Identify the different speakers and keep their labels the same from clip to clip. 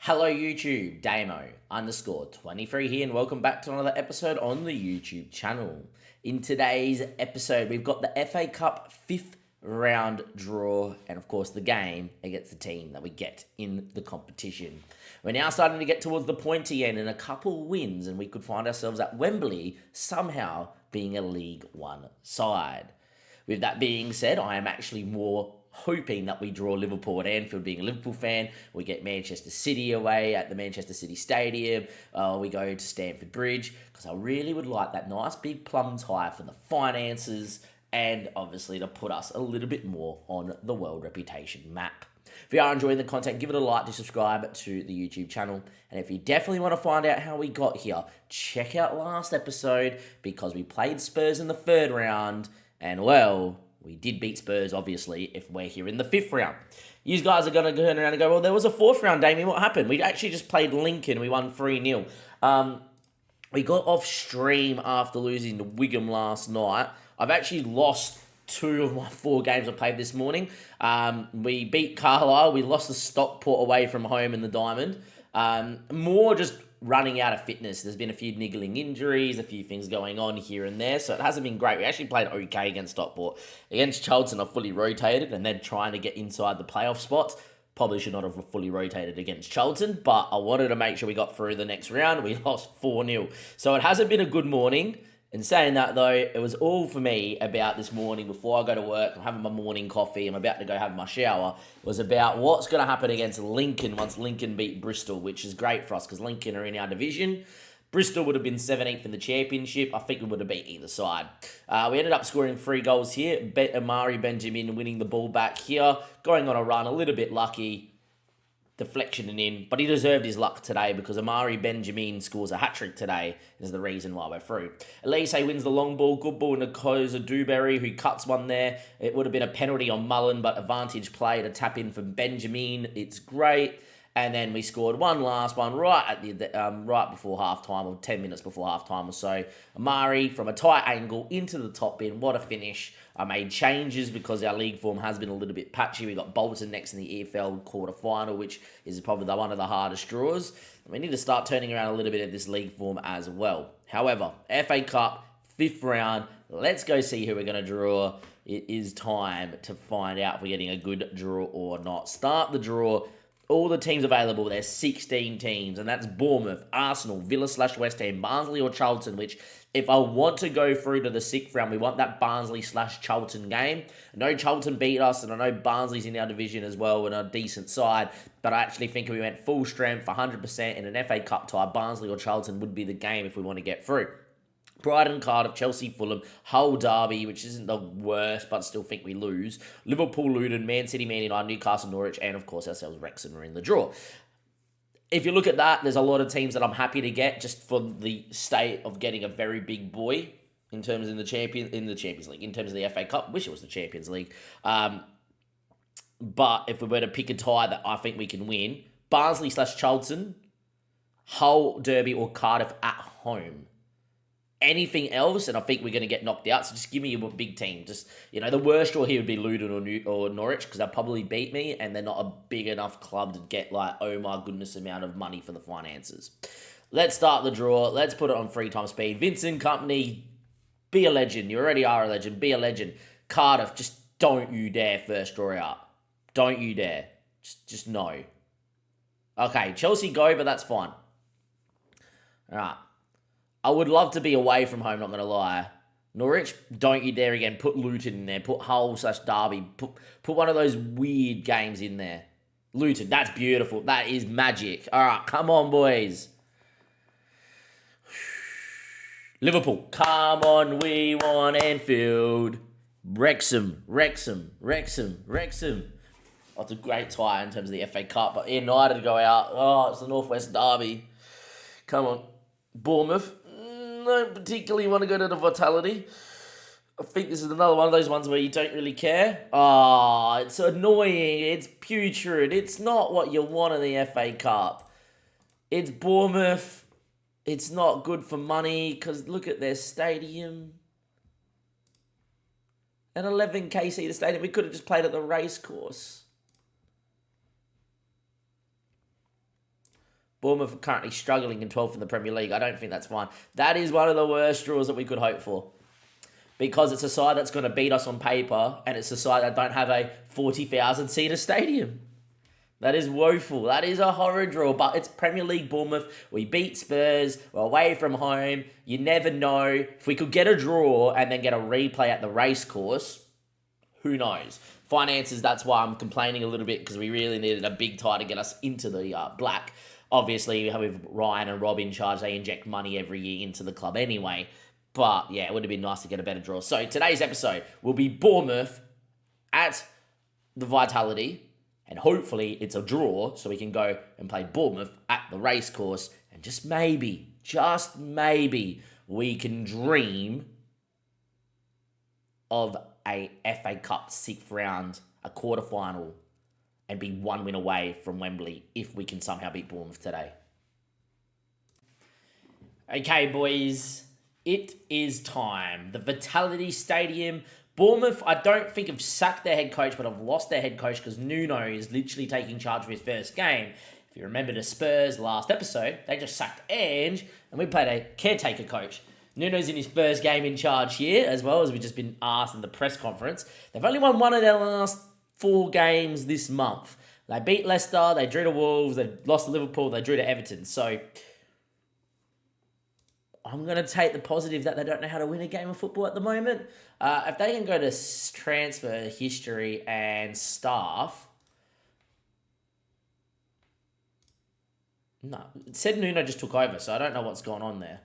Speaker 1: Hello YouTube, Damo_23 here and welcome back to another episode on the YouTube channel. In today's episode, we've got the FA Cup 5th round draw and of course the game against the team that we get in the competition. We're now starting to get towards the pointy end and a couple wins and we could find ourselves at Wembley somehow being a League One side. With that being said, I am actually more hoping that we draw Liverpool at Anfield. Being a Liverpool fan, we get Manchester City away at the Manchester City Stadium. We go to Stamford Bridge because I really would like that nice big plum tie for the finances and obviously to put us a little bit more on the world reputation map. If you are enjoying the content, give it a like, to subscribe to the YouTube channel. And if you definitely want to find out how we got here, check out last episode because we played Spurs in the 3rd round and well, we did beat Spurs, obviously, if we're here in the 5th round. You guys are going to turn around and go, well, there was a 4th round, Damien. What happened? We actually just played Lincoln. We won 3-0. We got off stream after losing to Wigan last night. I've actually lost 2 of my 4 games I played this morning. We beat Carlisle. We lost the Stockport away from home in the Diamond. More just running out of fitness. There's been a few niggling injuries, a few things going on here and there, so it hasn't been great. We actually played okay against Stockport. Against Charlton, I fully rotated, and then trying to get inside the playoff spots. Probably should not have fully rotated against Charlton, but I wanted to make sure we got through the next round. We lost 4-0. So it hasn't been a good morning. In saying that, though, it was all for me about this morning before I go to work. I'm having my morning coffee. I'm about to go have my shower. Was about what's going to happen against Lincoln once Lincoln beat Bristol, which is great for us because Lincoln are in our division. Bristol would have been 17th in the championship. I think we would have beat either side. We ended up scoring 3 goals here. Amari Benjamin winning the ball back here. Going on a run, a little bit lucky. Deflection and in, but he deserved his luck today because Amari Benjamin scores a hat-trick today is the reason why we're through. Elise wins the long ball, good ball into Koza Dewberry who cuts one there. It would have been a penalty on Mullen, but advantage play to tap in from Benjamin. It's great. And then we scored one last one right at the right before halftime, or 10 minutes before halftime or so. Amari from a tight angle into the top bin. What a finish. I made changes because our league form has been a little bit patchy. We got Bolton next in the EPL quarter-final, which is probably one of the hardest draws. We need to start turning around a little bit of this league form as well. However, FA Cup, 5th round. Let's go see who we're going to draw. It is time to find out if we're getting a good draw or not. Start the draw. All the teams available, there's 16 teams, and that's Bournemouth, Arsenal, Villa/West Ham, Barnsley or Charlton, which if I want to go through to the 6th round, we want that Barnsley/Charlton game. I know Charlton beat us, and I know Barnsley's in our division as well and a decent side, but I actually think if we went full strength, 100% in an FA Cup tie, Barnsley or Charlton would be the game if we want to get through. Brighton, Cardiff, Chelsea, Fulham, Hull, Derby, which isn't the worst, but still think we lose. Liverpool, Luton, Man City, Man United, Newcastle, Norwich, and of course ourselves, Wrexham, are in the draw. If you look at that, there's a lot of teams that I'm happy to get just for the state of getting a very big boy in terms of the Champions League, in terms of the FA Cup. Wish it was the Champions League. But if we were to pick a tie that I think we can win, Barnsley/Charlton, Hull, Derby, or Cardiff at home. Anything else, and I think we're going to get knocked out. So just give me a big team. Just, the worst draw here would be Luton or Norwich because they'll probably beat me, and they're not a big enough club to get oh my goodness amount of money for the finances. Let's start the draw. Let's put it on 3 times speed. Vincent Kompany, be a legend. You already are a legend. Be a legend. Cardiff, just don't you dare first draw out. Don't you dare. Just no. Okay, Chelsea go, but that's fine. All right. I would love to be away from home, not going to lie. Norwich, don't you dare again. Put Luton in there. Put Hull/Derby. Put one of those weird games in there. Luton, that's beautiful. That is magic. All right, come on, boys. Liverpool, come on, we want Anfield. Wrexham. That's a great tie in terms of the FA Cup, but United go out. Oh, it's the Northwest Derby. Come on. Bournemouth. Don't particularly want to go to the Vitality. I think this is another one of those ones where you don't really care. It's annoying. It's putrid. It's not what you want in the FA Cup. It's Bournemouth. It's not good for money because look at their stadium. An 11k seater stadium. We could have just played at the racecourse. Bournemouth are currently struggling in 12th in the Premier League. I don't think that's fine. That is one of the worst draws that we could hope for. Because it's a side that's going to beat us on paper, and it's a side that don't have a 40,000-seater stadium. That is woeful. That is a horror draw, but it's Premier League Bournemouth. We beat Spurs. We're away from home. You never know. If we could get a draw and then get a replay at the racecourse, who knows? Finances, that's why I'm complaining a little bit, because we really needed a big tie to get us into the black. Obviously, with Ryan and Rob in charge, they inject money every year into the club anyway. But yeah, it would have been nice to get a better draw. So today's episode will be Bournemouth at the Vitality. And hopefully it's a draw so we can go and play Bournemouth at the racecourse. And just maybe, we can dream of a FA Cup 6th round, a quarterfinal, and be 1 win away from Wembley if we can somehow beat Bournemouth today. Okay, boys, it is time. The Vitality Stadium. Bournemouth, I don't think have sacked their head coach, but have lost their head coach because Nuno is literally taking charge of his first game. If you remember the Spurs last episode, they just sacked Ange, and we played a caretaker coach. Nuno's in his first game in charge here, as well as we've just been asked in the press conference. They've only won one of their last 4 games this month. They beat Leicester, they drew to Wolves, they lost to Liverpool, they drew to Everton. So I'm going to take the positive that they don't know how to win a game of football at the moment. If they can go to transfer history and staff... No, it said Nuno just took over, so I don't know what's going on there.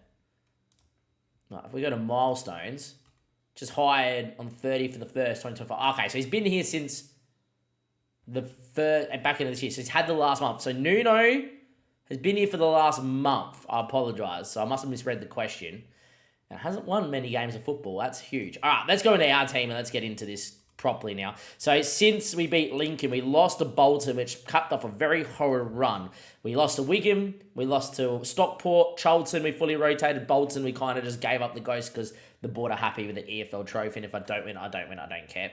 Speaker 1: No, if we go to milestones, just hired on 30th of the 1st, 2025. Okay, so he's been here since the back end of this year. So he's had the last month. So Nuno has been here for the last month. I apologise. So I must have misread the question. Now, hasn't won many games of football. That's huge. All right, let's go into our team and let's get into this properly now. So since we beat Lincoln, we lost to Bolton, which capped off a very horrid run. We lost to Wigan. We lost to Stockport. Charlton, we fully rotated. Bolton, we kind of just gave up the ghost because the board are happy with the EFL trophy. And if I don't win, I don't win. I don't care.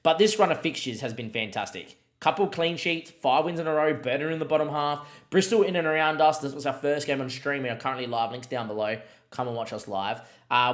Speaker 1: But this run of fixtures has been fantastic. Couple clean sheets, 5 wins in a row, Burner in the bottom half. Bristol in and around us. This was our first game on stream. We are currently live. Links down below. Come and watch us live.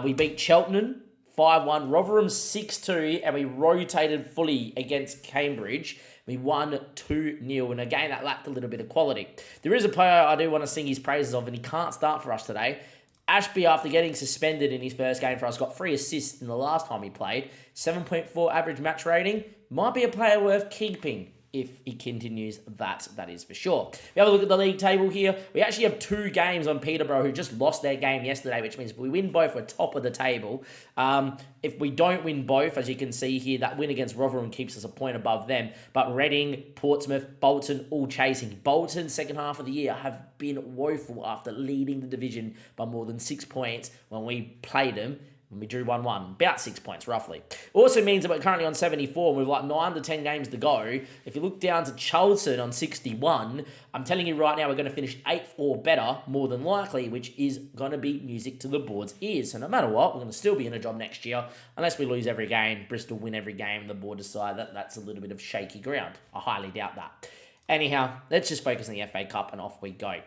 Speaker 1: We beat Cheltenham 5-1, Rotherham 6-2, and we rotated fully against Cambridge. We won 2-0, and again, that lacked a little bit of quality. There is a player I do want to sing his praises of, and he can't start for us today. Ashby, after getting suspended in his first game for us, got 3 assists in the last time he played. 7.4 average match rating. Might be a player worth keeping if he continues that is for sure. If we have a look at the league table here, we actually have 2 games on Peterborough who just lost their game yesterday, which means if we win both, we're top of the table. If we don't win both, as you can see here, that win against Rotherham keeps us a point above them. But Reading, Portsmouth, Bolton, all chasing. Bolton, second half of the year, have been woeful after leading the division by more than 6 points when we played them. And we drew 1-1, about 6 points roughly. Also means that we're currently on 74 and we've like 9 to 10 games to go. If you look down to Charlton on 61, I'm telling you right now we're going to finish 8th or better, more than likely, which is going to be music to the board's ears. So no matter what, we're going to still be in a job next year, unless we lose every game, Bristol win every game, and the board decide that that's a little bit of shaky ground. I highly doubt that. Anyhow, let's just focus on the FA Cup and off we go.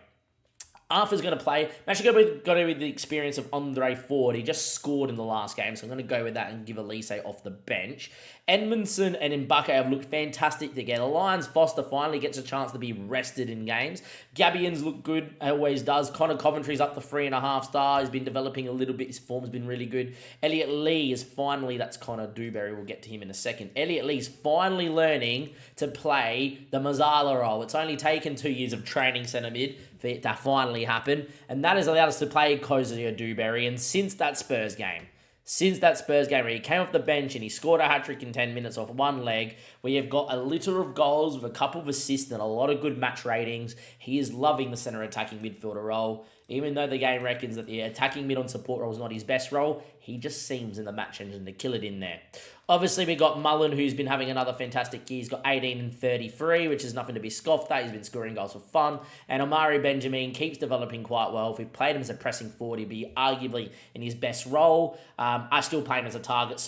Speaker 1: Arthur's going to play. I'm actually going to go with the experience of Andre Ford. He just scored in the last game, so I'm going to go with that and give Elise off the bench. Edmondson and Mbaka have looked fantastic together. Lyons Foster finally gets a chance to be rested in games. Gabions look good, always does. Connor Coventry's up to 3.5 stars. He's been developing a little bit. His form's been really good. Elliot Lee is finally, that's Connor Dewberry. We'll get to him in a second. Elliot Lee's finally learning to play the Mazzala role. It's only taken 2 years of training centre mid for it to finally happen, and that has allowed us to play Kozia Dewberry. And since that Spurs game where he came off the bench and he scored a hat-trick in 10 minutes off one leg, we have got a litter of goals with a couple of assists and a lot of good match ratings. He is loving the centre attacking midfielder role. Even though the game reckons that the attacking mid on support role is not his best role, he just seems in the match engine to kill it in there. Obviously, we got Mullen, who's been having another fantastic year. He's got 18 and 33, which is nothing to be scoffed at. He's been scoring goals for fun. And Omari Benjamin keeps developing quite well. If we played him as a pressing forward, he'd be arguably in his best role. I still play him as a target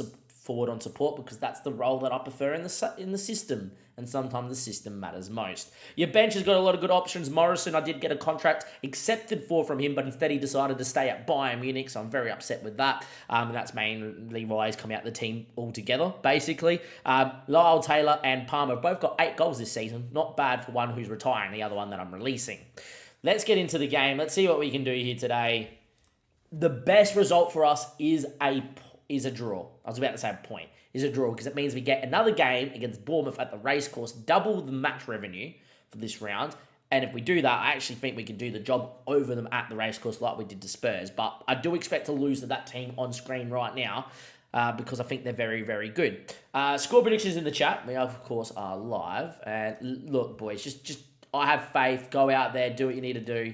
Speaker 1: forward on support because that's the role that I prefer in the system. And sometimes the system matters most. Your bench has got a lot of good options. Morrison, I did get a contract accepted from him, but instead he decided to stay at Bayern Munich, so I'm very upset with that. And that's mainly why he's come out the team altogether, basically. Lyle Taylor and Palmer both got 8 goals this season. Not bad for one who's retiring, the other one that I'm releasing. Let's get into the game. Let's see what we can do here today. The best result for us is a draw. I was about to say a point. Is a draw because it means we get another game against Bournemouth at the racecourse, double the match revenue for this round. And if we do that, I actually think we can do the job over them at the racecourse like we did to Spurs. But I do expect to lose to that team on screen right now because I think they're very, very good. Score predictions in the chat. We, of course, are live. And look, boys, just I have faith. Go out there. Do what you need to do.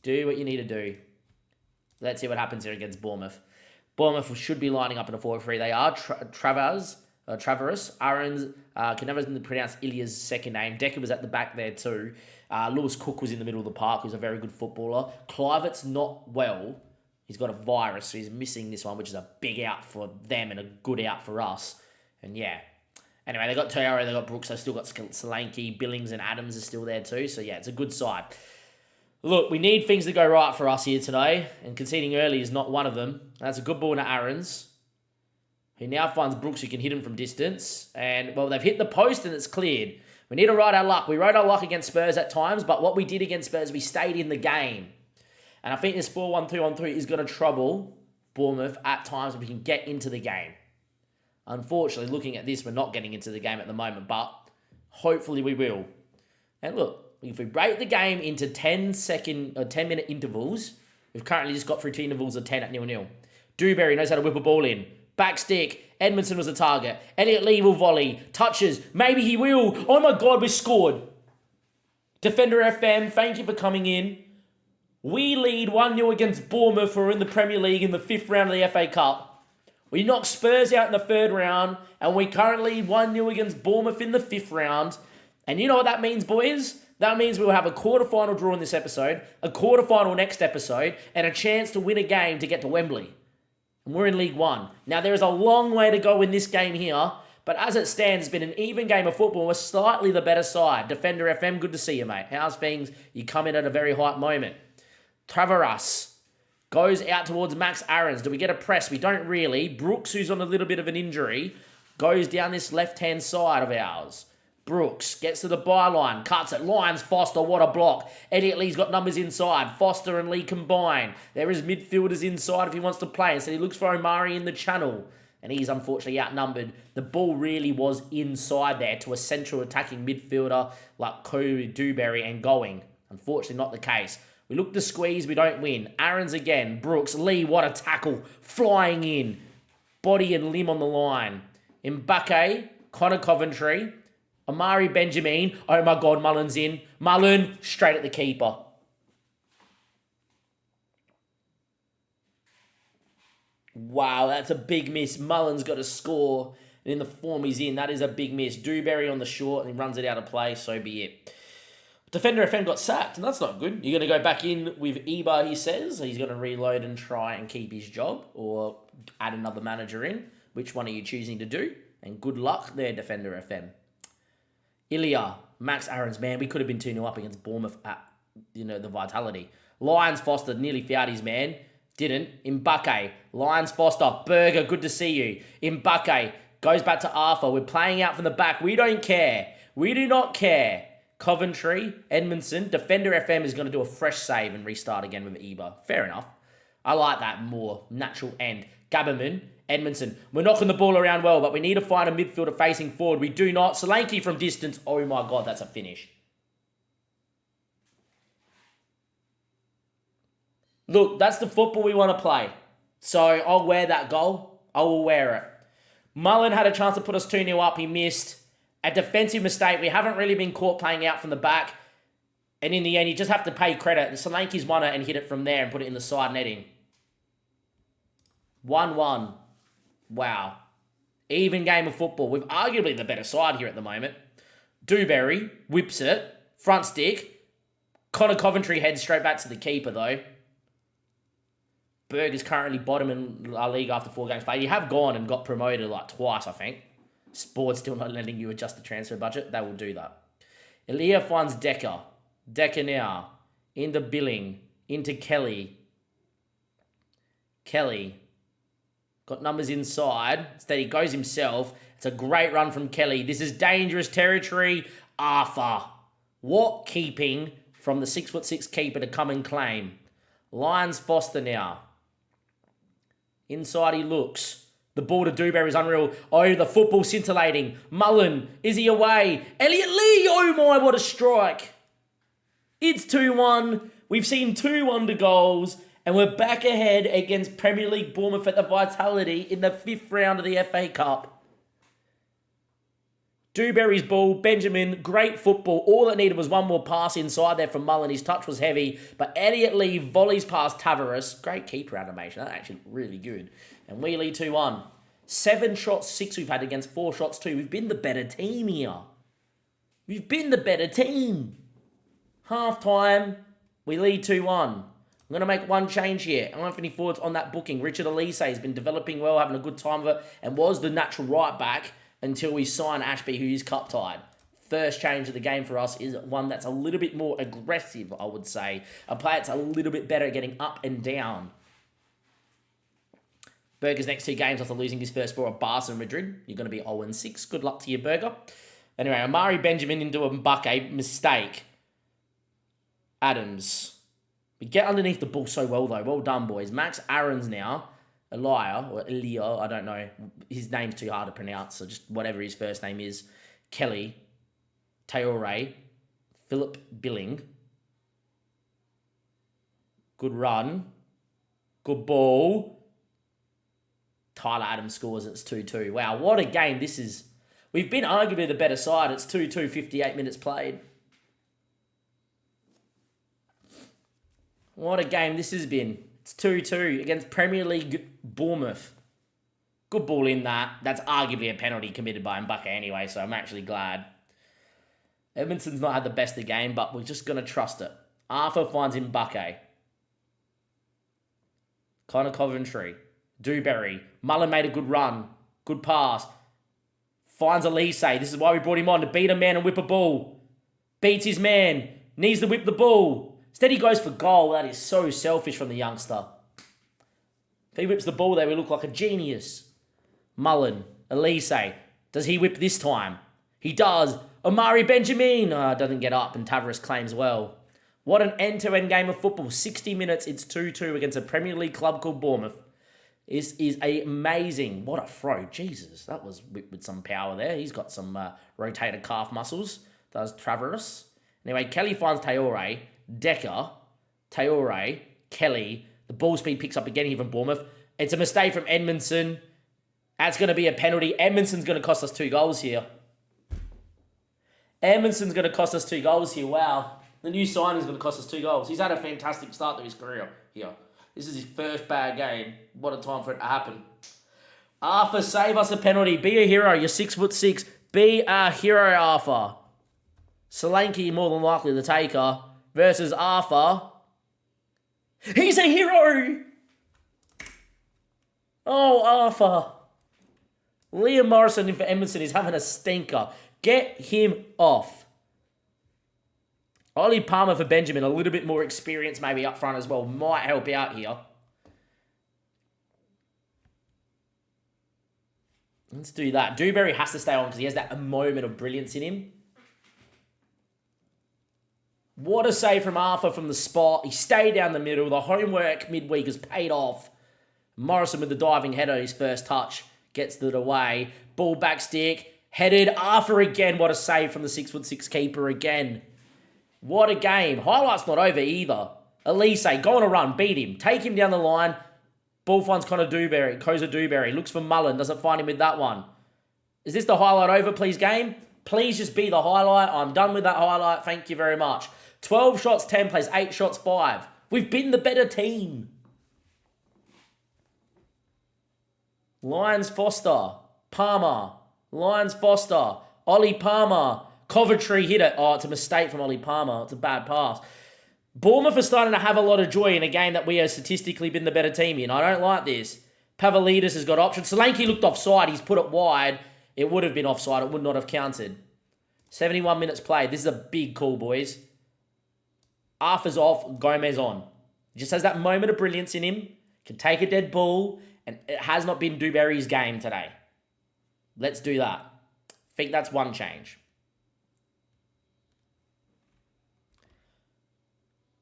Speaker 1: Do what you need to do. Let's see what happens here against Bournemouth. Bournemouth should be lining up in a 4-3. They are Travaris, Aarons, can never pronounce Ilya's second name. Decker was at the back there too. Lewis Cook was in the middle of the park, who's a very good footballer. Kluivert's not well. He's got a virus, so he's missing this one, which is a big out for them and a good out for us. And yeah. Anyway, they got Toyaro, they got Brooks, they still got Solanke, Billings and Adams are still there too. So yeah, it's a good side. Look, we need things to go right for us here today, and conceding early is not one of them. That's a good ball to Aarons, who now finds Brooks, who can hit him from distance. And, well, they've hit the post and it's cleared. We need to ride our luck. We rode our luck against Spurs at times, but what we did against Spurs, we stayed in the game. And I think this 4-1-2-1-3 is going to trouble Bournemouth at times if we can get into the game. Unfortunately, looking at this, we're not getting into the game at the moment, but hopefully we will. And look, if we break the game into 10-minute intervals, we've currently just got through 2 intervals of 10 at 0-0. Dewberry knows how to whip a ball in. Back stick. Edmondson was the target. Elliot Lee will volley. Touches. Maybe he will. Oh my God, we scored. Defender FM, thank you for coming in. We lead 1-0 against Bournemouth, who are in the Premier League in the 5th round of the FA Cup. We knocked Spurs out in the 3rd round, and we currently 1-0 against Bournemouth in the 5th round. And you know what that means, boys? That means we'll have a quarter-final draw in this episode, a quarter-final next episode, and a chance to win a game to get to Wembley. And we're in League One. Now, there is a long way to go in this game here, but as it stands, it's been an even game of football. We're slightly the better side. Defender FM, good to see you, mate. How's things? You come in at a very hot moment. Travaras goes out towards Max Aarons. Do we get a press? We don't really. Brooks, who's on a little bit of an injury, goes down this left-hand side of ours. Brooks gets to the byline, cuts it. Lyons, Foster, what a block. Elliot Lee's got numbers inside. Foster and Lee combine. There is midfielders inside if he wants to play. Instead, he looks for Omari in the channel. And he's unfortunately outnumbered. The ball really was inside there to a central attacking midfielder like Koo, Dewberry and Going. Unfortunately, not the case. We look to squeeze, we don't win. Aarons again. Brooks, Lee, what a tackle. Flying in. Body and limb on the line. Mbake, Connor Coventry. Amari Benjamin. Oh my God, Mullen's in. Mullen, straight at the keeper. Wow, that's a big miss. Mullen's got a score. And in the form he's in, that is a big miss. Dewberry on the short and he runs it out of play, so be it. Defender FM got sacked, and that's not good. You're going to go back in with Eba, he says. He's going to reload and try and keep his job or add another manager in. Which one are you choosing to do? And good luck there, Defender FM. Ilya, Max Aarons, man, we could have been 2-0 up against Bournemouth at, the Vitality. Lyons Foster nearly fouled his man. Didn't. Mbake, Lyons Foster, Berger, good to see you. Mbake goes back to Arthur. We're playing out from the back. We don't care. We do not care. Coventry, Edmondson, Defender FM is going to do a fresh save and restart again with Eba. Fair enough. I like that more. Natural end. Gabberman, Edmondson. We're knocking the ball around well, but we need to find a midfielder facing forward. We do not. Solanke from distance. Oh my God, that's a finish. Look, that's the football we want to play. So I'll wear that goal. I will wear it. Mullen had a chance to put us 2-0 up. He missed. A defensive mistake. We haven't really been caught playing out from the back. And in the end, you just have to pay credit. Solanke's won it and hit it from there and put it in the side netting. 1-1. Wow. Even game of football. We've arguably the better side here at the moment. Dewberry whips it. Front stick. Connor Coventry heads straight back to the keeper, though. Berg is currently bottom in La Liga after 4 games played. You have gone and got promoted like twice, I think. Sport's still not letting you adjust the transfer budget. They will do that. Elia finds Decker. Decker now. Into Billing. Into Kelly. Kelly. Got numbers inside. Instead, he goes himself. It's a great run from Kelly. This is dangerous territory. Arthur. What keeping from the 6'6" keeper to come and claim? Lions Foster now. Inside he looks. The ball to Dewberry is unreal. Oh, the football scintillating. Mullen, is he away? Elliot Lee, oh my, what a strike. It's 2-1. We've seen 2 wonder goals. And we're back ahead against Premier League Bournemouth at the Vitality in the 5th round of the FA Cup. Dewberry's ball, Benjamin, great football. All it needed was one more pass inside there from Mullen. His touch was heavy. But Elliot Lee volleys past Tavares. Great keeper animation. That's actually really good. And we lead 2-1. 7 shots, 6 we've had against 4 shots, 2. We've been the better team here. We've been the better team. Half time, we lead 2-1. I'm going to make one change here. Anthony Ford's on that booking. Richard Elise has been developing well, having a good time of it, and was the natural right back until we sign Ashby, who is cup tied. First change of the game for us is one that's a little bit more aggressive, I would say. A player that's a little bit better at getting up and down. Berger's next 2 games after losing his first 4 at Barca and Madrid. You're going to be 0-6. Good luck to you, Berger. Anyway, Amari Benjamin into a Mbappe. Mistake. Adams. We get underneath the ball so well, though. Well done, boys. Max Aarons now. Elia, I don't know. His name's too hard to pronounce, so just whatever his first name is. Kelly. Teore. Philip Billing. Good run. Good ball. Tyler Adams scores. It's 2-2. Wow, what a game this is. We've been arguably the better side. It's 2-2, 58 minutes played. What a game this has been. It's 2-2 against Premier League Bournemouth. Good ball in that. That's arguably a penalty committed by Mbappe anyway, so I'm actually glad. Edmondson's not had the best of the game, but we're just going to trust it. Arthur finds Mbappe. Connor Coventry. Dewberry. Mullen made a good run. Good pass. Finds Elise. This is why we brought him on, to beat a man and whip a ball. Beats his man. Needs to whip the ball. Instead, he goes for goal. That is so selfish from the youngster. If he whips the ball there, we look like a genius. Mullen. Elise. Does he whip this time? He does. Amari Benjamin. Doesn't get up, and Tavares claims well. What an end-to-end game of football. 60 minutes, it's 2-2 against a Premier League club called Bournemouth. This is amazing. What a throw. Jesus, that was with some power there. He's got some rotated calf muscles. Does Tavares. Anyway, Kelly finds Teore. Decker, Teore, Kelly. The ball speed picks up again here from Bournemouth. It's a mistake from Edmondson. That's going to be a penalty. Edmondson's going to cost us 2 goals here. Edmondson's going to cost us 2 goals here. Wow. The new signing's going to cost us 2 goals. He's had a fantastic start to his career here. This is his first bad game. What a time for it to happen. Arthur, save us a penalty. Be a hero. You're 6'6". Be a hero, Arthur. Solanke more than likely the taker. Versus Arthur. He's a hero! Oh, Arthur. Liam Morrison in for Edmondson is having a stinker. Get him off. Ollie Palmer for Benjamin. A little bit more experience maybe up front as well. Might help out here. Let's do that. Dewberry has to stay on because he has that moment of brilliance in him. What a save from Arthur from the spot. He stayed down the middle. The homework midweek has paid off. Morrison with the diving header, his first touch. Gets it away. Ball back stick. Headed. Arthur again. What a save from the 6'6" keeper again. What a game. Highlight's not over either. Elise, go on a run. Beat him. Take him down the line. Ball finds Koza Dewberry. Looks for Mullen. Doesn't find him with that one. Is this the highlight over, please, game? Please just be the highlight. I'm done with that highlight. Thank you very much. 12 shots, 10 plays, 8 shots, 5. We've been the better team. Lions Foster. Palmer. Lions Foster. Ollie Palmer. Coventry hit it. Oh, it's a mistake from Ollie Palmer. It's a bad pass. Bournemouth are starting to have a lot of joy in a game that we have statistically been the better team in. I don't like this. Pavlidis has got options. Solanke looked offside. He's put it wide. It would have been offside. It would not have counted. 71 minutes played. This is a big call, boys. Arthur's off. Gomez on. He just has that moment of brilliance in him. Can take a dead ball. And it has not been Dewberry's game today. Let's do that. I think that's one change.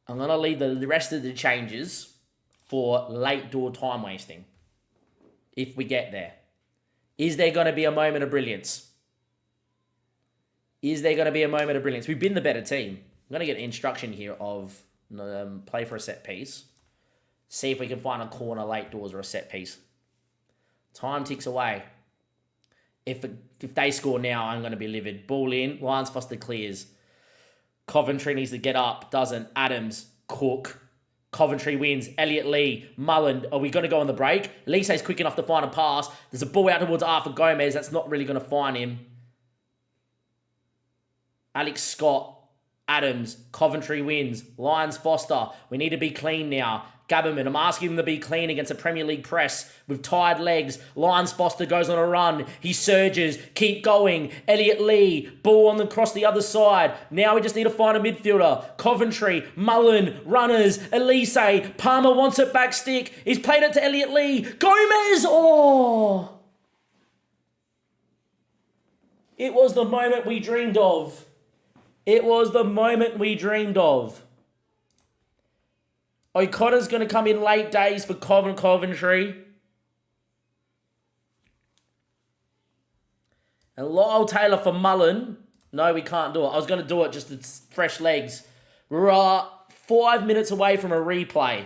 Speaker 1: I'm going to leave the rest of the changes for late door time wasting. If we get there. Is there going to be a moment of brilliance? Is there going to be a moment of brilliance? We've been the better team. I'm going to get an instruction here of play for a set piece. See if we can find a corner, late doors, or a set piece. Time ticks away. If they score now, I'm going to be livid. Ball in. Lyons Foster clears. Coventry needs to get up. Doesn't. Adams. Cook. Coventry wins. Elliot Lee. Mullen. Are we going to go on the break? Elise's quick enough to find a pass. There's a ball out towards Arthur Gomez. That's not really going to find him. Alex Scott. Adams. Coventry wins. Lyons Foster. We need to be clean now. Gabberman, I'm asking him to be clean against a Premier League press with tired legs. Lyons Foster goes on a run. He surges. Keep going. Elliot Lee, ball on across the other side. Now we just need to find a midfielder. Coventry, Mullen, runners, Elise. Palmer wants it back stick. He's played it to Elliot Lee. Gomez! Oh! It was the moment we dreamed of. It was the moment we dreamed of. O'Connor's going to come in late days for Coventry. And Lyle Taylor for Mullen. No, we can't do it. I was going to do it just to fresh legs. We're 5 minutes away from a replay.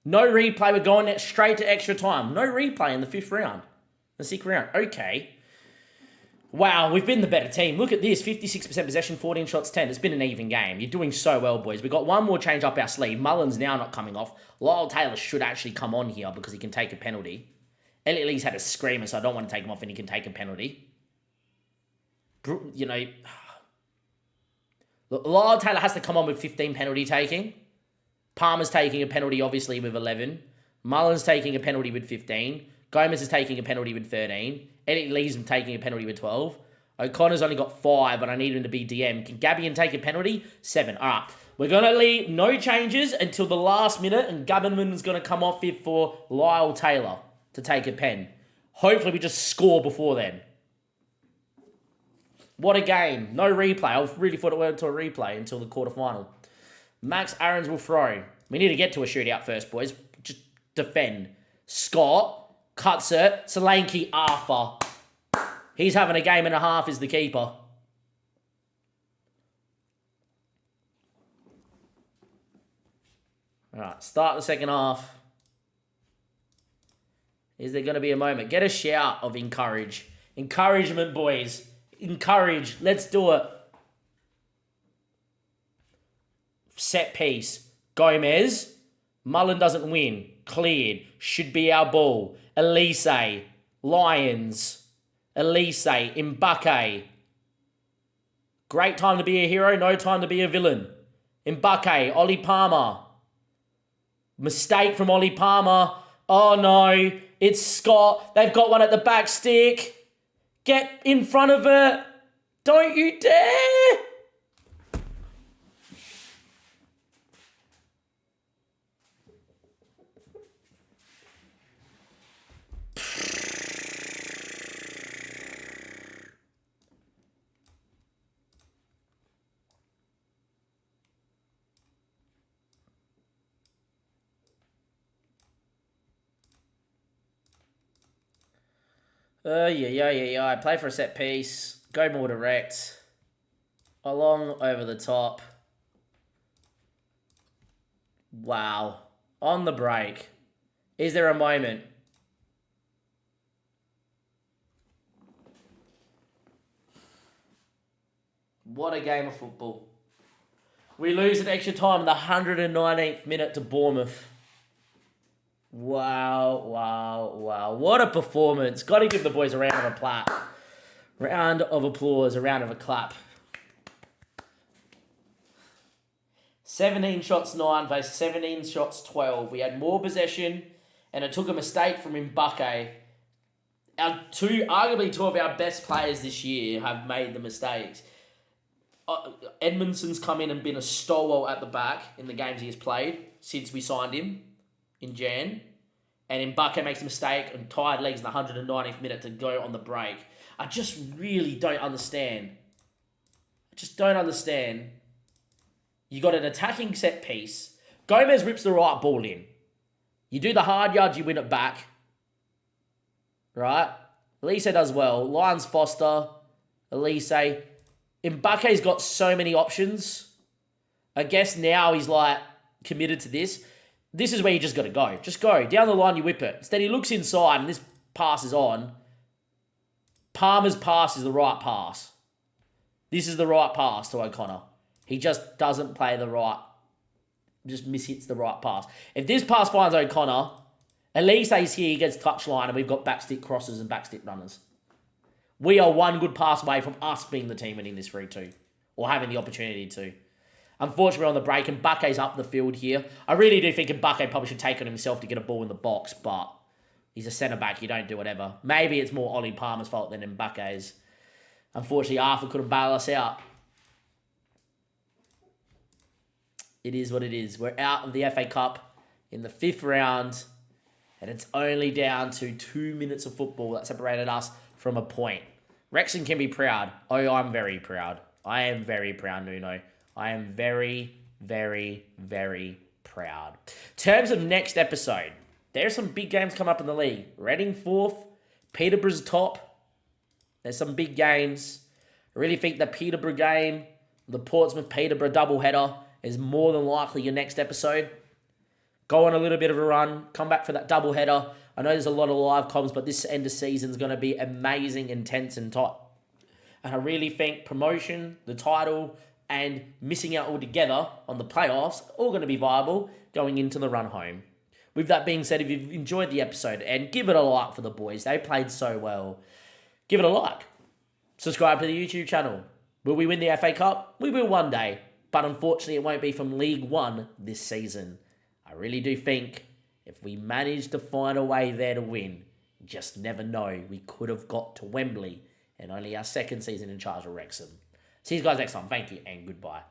Speaker 1: No replay. We're going straight to extra time. No replay in the 5th round. The 6th round. Okay. Wow, we've been the better team. Look at this, 56% possession, 14 shots, 10. It's been an even game. You're doing so well, boys. We've got one more change up our sleeve. Mullen's now not coming off. Lyle Taylor should actually come on here because he can take a penalty. Elliot Lee's had a screamer, so I don't want to take him off and he can take a penalty. You know, look, Lyle Taylor has to come on with 15 penalty taking. Palmer's taking a penalty, obviously, with 11. Mullen's taking a penalty with 15. Gomez is taking a penalty with 13. Elliot Lee's taking a penalty with 12. O'Connor's only got 5, but I need him to be DM. Can Gabbian take a penalty? 7. All right. We're going to leave no changes until the last minute, and Gabberman's going to come off it for Lyle Taylor to take a pen. Hopefully we just score before then. What a game. No replay. I really thought it went to a replay until the quarterfinal. Max Aarons will throw. We need to get to a shootout first, boys. Just defend. Scott. Cuts it. Solanke, Arthur. He's having a game and a half as the keeper. All right, start the second half. Is there going to be a moment? Get a shout of encourage. Encouragement, boys. Encourage. Let's do it. Set piece. Gomez. Mullen doesn't win. Cleared. Should be our ball. Elise. Lyons. Elise. Mbake. Great time to be a hero. No time to be a villain. Mbake. Ollie Palmer. Mistake from Ollie Palmer. Oh no. It's Scott. They've got one at the back stick. Get in front of it. Don't you dare. Yeah. Play for a set piece. Go more direct. Along over the top. Wow. On the break. Is there a moment? What a game of football. We lose at extra time in the 119th minute to Bournemouth. Wow. What a performance. Got to give the boys a round of applause. A round of a clap. 17 shots 9 versus 17 shots 12. We had more possession, and it took a mistake from Mbake. Arguably two of our best players this year have made the mistakes. Edmondson's come in and been a stalwart at the back in the games he has played since we signed him in Jan. And Mbake makes a mistake and tired legs in the 190th minute to go on the break. I just really don't understand. You got an attacking set piece. Gomez rips the right ball in. You do the hard yards, you win it back. Right? Elise does well. Lyons Foster, Elise. Mbake's got so many options. I guess now he's like committed to this. This is where you just got to go. Just go. Down the line, you whip it. Instead, he looks inside and this pass is on. Palmer's pass is the right pass. This is the right pass to O'Connor. He just doesn't play the right, just mishits the right pass. If this pass finds O'Connor, Elise's here, he gets touchline, and we've got backstick crosses and backstick runners. We are one good pass away from us being the team winning this 3-2, or having the opportunity to. Unfortunately, we're on the break, and Mbake's up the field here. I really do think Mbake probably should take on himself to get a ball in the box, but he's a centre-back. You don't do whatever. Maybe it's more Ollie Palmer's fault than Mbake's. Unfortunately, Arthur couldn't bail us out. It is what it is. We're out of the FA Cup in the 5th round, and it's only down to 2 minutes of football that separated us from a point. Wrexham can be proud. Oh, I'm very proud. I am very proud, Nuno. I am very, very, very proud. In terms of next episode, there's some big games coming up in the league. Reading 4th, Peterborough's top. There's some big games. I really think the Peterborough game, the Portsmouth-Peterborough doubleheader, is more than likely your next episode. Go on a little bit of a run. Come back for that doubleheader. I know there's a lot of live comms, but this end of season is going to be amazing, intense, and tight. And I really think promotion, the title, and missing out altogether on the playoffs are all going to be viable going into the run home. With that being said, if you've enjoyed the episode, and give it a like for the boys. They played so well. Give it a like. Subscribe to the YouTube channel. Will we win the FA Cup? We will one day. But unfortunately, it won't be from League One this season. I really do think if we manage to find a way there to win, just never know, we could have got to Wembley and only our second season in charge of Wrexham. See you guys next time. Thank you and goodbye.